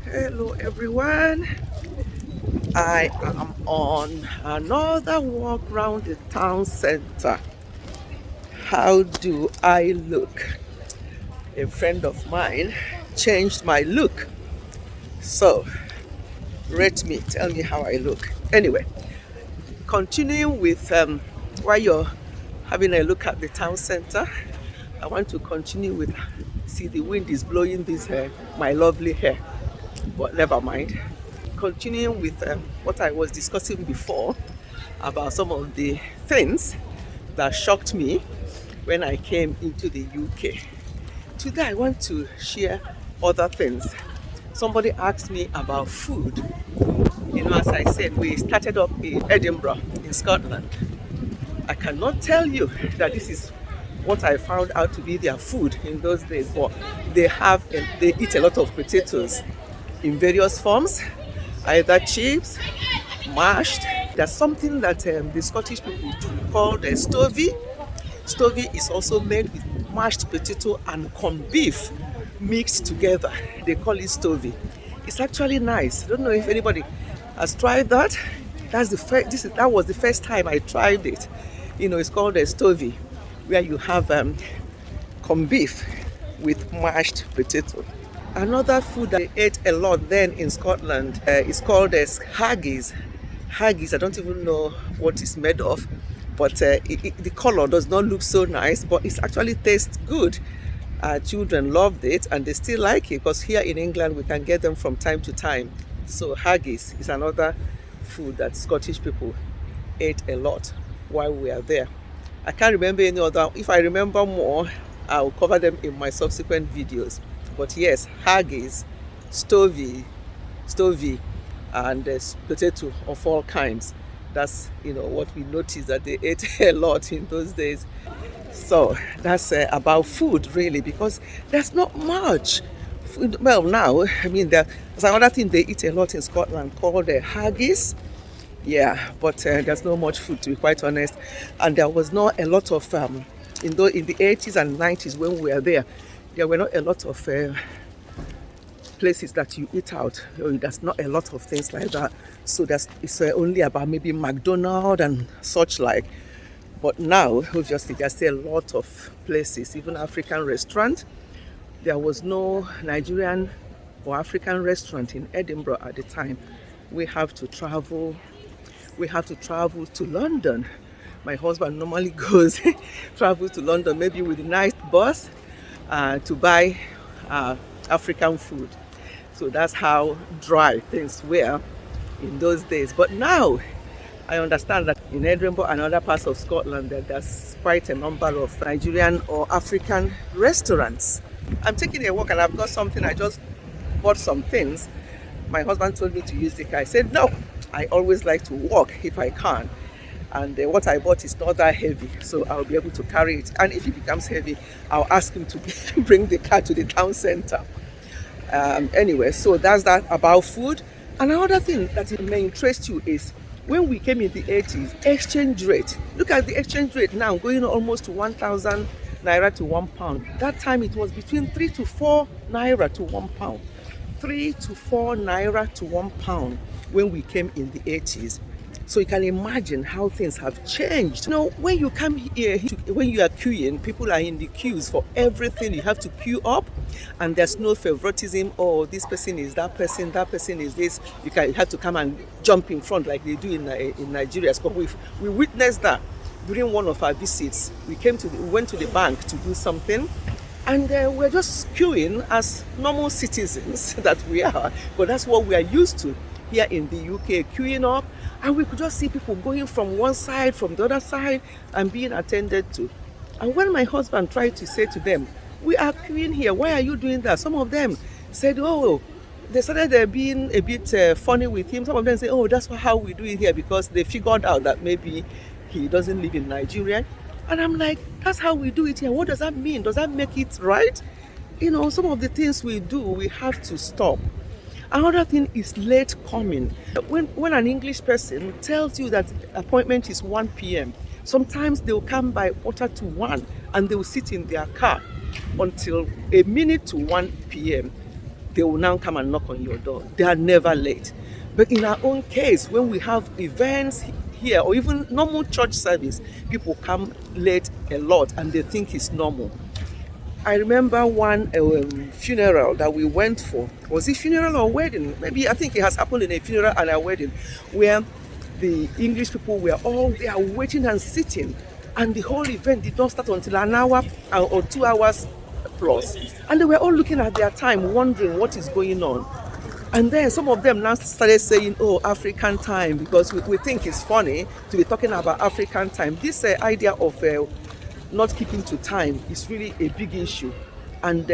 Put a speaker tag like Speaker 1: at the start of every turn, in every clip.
Speaker 1: Hello everyone. I am on another walk around the town center. How do I look? A friend of mine changed my look. So, rate me, tell me how I look. Anyway, continuing with while you're having a look at the town center, I want to continue with see the wind is blowing this my lovely hair, but never mind. Continuing with what I was discussing before about some of the things that shocked me when I came into the UK. Today I want to share other things. Somebody asked me about food. As I said, we started up in Edinburgh, in Scotland. I cannot tell you that this is what I found out to be their food in those days, but they eat a lot of potatoes in various forms, either chips, mashed. There's something that the Scottish people do called a stovey. Stovey is also made with mashed potato and corned beef mixed together. They call it stovey. It's actually nice. I don't know if anybody has tried that. That was the first time I tried it. It's called a stovey, where you have corned beef with mashed potato. Another food that I ate a lot then in Scotland is called haggis. Haggis, I don't even know what it's made of, but the color does not look so nice, but it actually tastes good. Children loved it and they still like it because here in England we can get them from time to time. So haggis is another food that Scottish people ate a lot while we are there. I can't remember any other. If I remember more, I'll cover them in my subsequent videos. But yes, haggis, stovey, and potato of all kinds. That's what we noticed that they ate a lot in those days. So that's about food really, because there's not much food. Well, now there's another thing they eat a lot in Scotland called haggis. Yeah, but there's not much food, to be quite honest. And there was not a lot of in the 80s and 90s when we were there were not a lot of places that you eat out. There's not a lot of things like that. So it's only about maybe McDonald's and such like. But now, obviously, there's still a lot of places, even African restaurant. There was no Nigerian or African restaurant in Edinburgh at the time. We have to travel to London. My husband normally travels to London, maybe with a nice bus, to buy African food. So that's how dry things were in those days. But now I understand that in Edinburgh and other parts of Scotland that there's quite a number of Nigerian or African restaurants. I'm taking a walk and I've got something. I just bought some things. My husband told me to use the car. I said no, I always like to walk if I can. And what I bought is not that heavy, so I'll be able to carry it. And if it becomes heavy, I'll ask him to bring the car to the town center. Anyway, so that's that about food. Another thing that it may interest you is when we came in the 80s, exchange rate. Look at the exchange rate now, going almost to 1,000 naira to £1. That time it was between 3 to 4 naira to £1. 3 to 4 naira to £1 when we came in the 80s. So you can imagine how things have changed. When you come here, when you are queuing, people are in the queues for everything. You have to queue up, and there's no favoritism. Oh, this person is that person is this. You have to come and jump in front like they do in Nigeria. So we witnessed that during one of our visits. We went to the bank to do something, and we're just queuing as normal citizens that we are. But that's what we are used to here in the UK, queuing up. And we could just see people going from one side, from the other side, and being attended to. And when my husband tried to say to them, we are queuing here, why are you doing that? Some of them said, oh, they started being a bit funny with him. Some of them say, oh, that's how we do it here, because they figured out that maybe he doesn't live in Nigeria. And I'm like, that's how we do it here. What does that mean? Does that make it right? Some of the things we do, we have to stop. Another thing is late coming. When an English person tells you that appointment is 1 p.m., sometimes they'll come by 1:45 and they'll sit in their car until a minute to 1 p.m. they will now come and knock on your door. They are never late. But in our own case, when we have events here or even normal church service, people come late a lot and they think it's normal. I remember one funeral that we went for. Was it funeral or wedding? Maybe I think it has happened in a funeral and a wedding where the English people were all there waiting and sitting, and the whole event did not start until an hour or 2 hours plus. And they were all looking at their time, wondering what is going on. And then some of them now started saying, oh, African time, because we think it's funny to be talking about African time. This idea of not keeping to time is really a big issue. And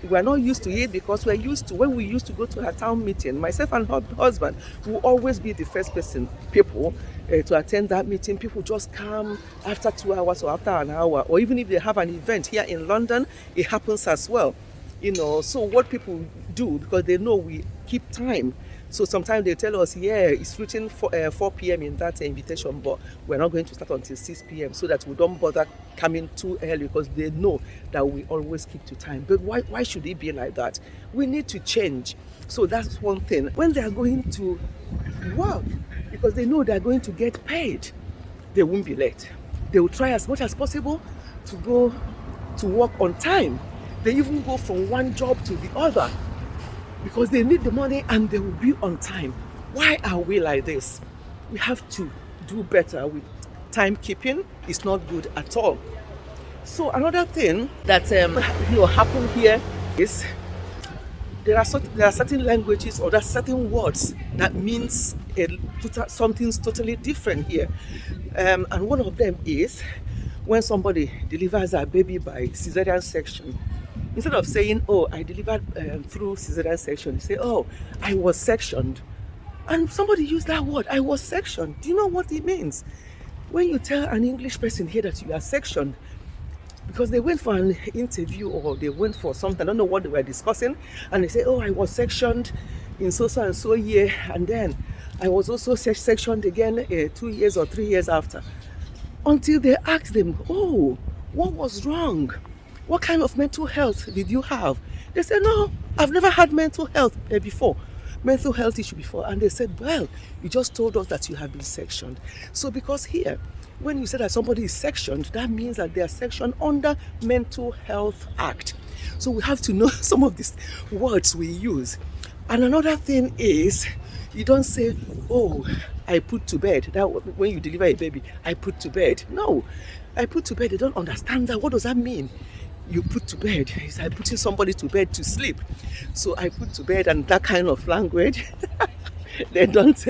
Speaker 1: we're not used to it because we're used to, when we used to go to a town meeting, myself and her husband will always be the first people to attend that meeting. People just come after 2 hours or after an hour, or even if they have an event here in London, it happens as well. So what people do, because they know we keep time, so sometimes they tell us, yeah, it's written for 4 p.m. in that invitation, but we're not going to start until 6 p.m. so that we don't bother coming too early, because they know that we always keep to time. But why should it be like that? We need to change. So that's one thing. When they are going to work, because they know they're going to get paid, they won't be late. They will try as much as possible to go to work on time. They even go from one job to the other because they need the money and they will be on time. Why are we like this? We have to do better with timekeeping. It's not good at all. So another thing that happen here is there are certain languages or there are certain words that means something's totally different here. And one of them is when somebody delivers a baby by cesarean section. Instead of saying, oh, I delivered through cesarean section, you say, oh, I was sectioned. And somebody used that word, I was sectioned. Do you know what it means? When you tell an English person here that you are sectioned, because they went for an interview or they went for something, I don't know what they were discussing, and they say, oh, I was sectioned in so and so year, and then I was also sectioned again 2 years or 3 years after. Until they asked them, oh, what was wrong? What kind of mental health did you have? They said, no, I've never had mental health mental health issue before. And they said, well, you just told us that you have been sectioned. So because here, when you say that somebody is sectioned, that means that they are sectioned under Mental Health Act. So we have to know some of these words we use. And another thing is, you don't say, oh, I put to bed. That when you deliver a baby, I put to bed. No, I put to bed. They don't understand that. What does that mean? You put to bed. It's like putting somebody to bed to sleep. So I put to bed, and that kind of language, they don't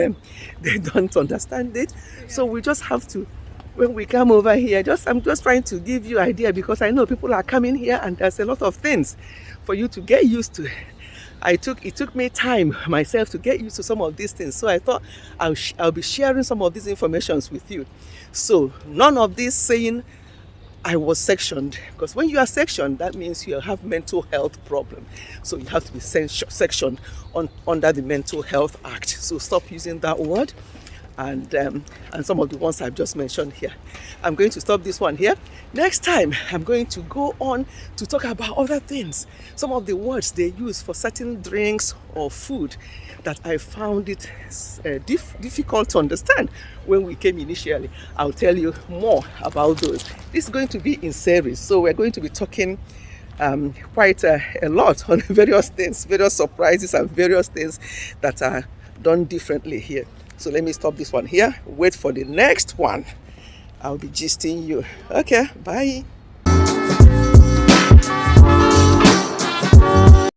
Speaker 1: understand it. So we just have to, when we come over here, I'm just trying to give you an idea, because I know people are coming here and there's a lot of things for you to get used to. It took me time myself to get used to some of these things. So I thought I'll be sharing some of these informations with you. So none of this saying I was sectioned, because when you are sectioned, that means you have mental health problem. So you have to be sectioned under the Mental Health Act. So stop using that word. And some of the ones I've just mentioned here. I'm going to stop this one here. Next time, I'm going to go on to talk about other things. Some of the words they use for certain drinks or food that I found it difficult to understand when we came initially. I'll tell you more about those. This is going to be in series, so we're going to be talking quite a lot on various things, various surprises and various things that are done differently here. So let me stop this one here. Wait for the next one. I'll be gisting you. Okay, bye.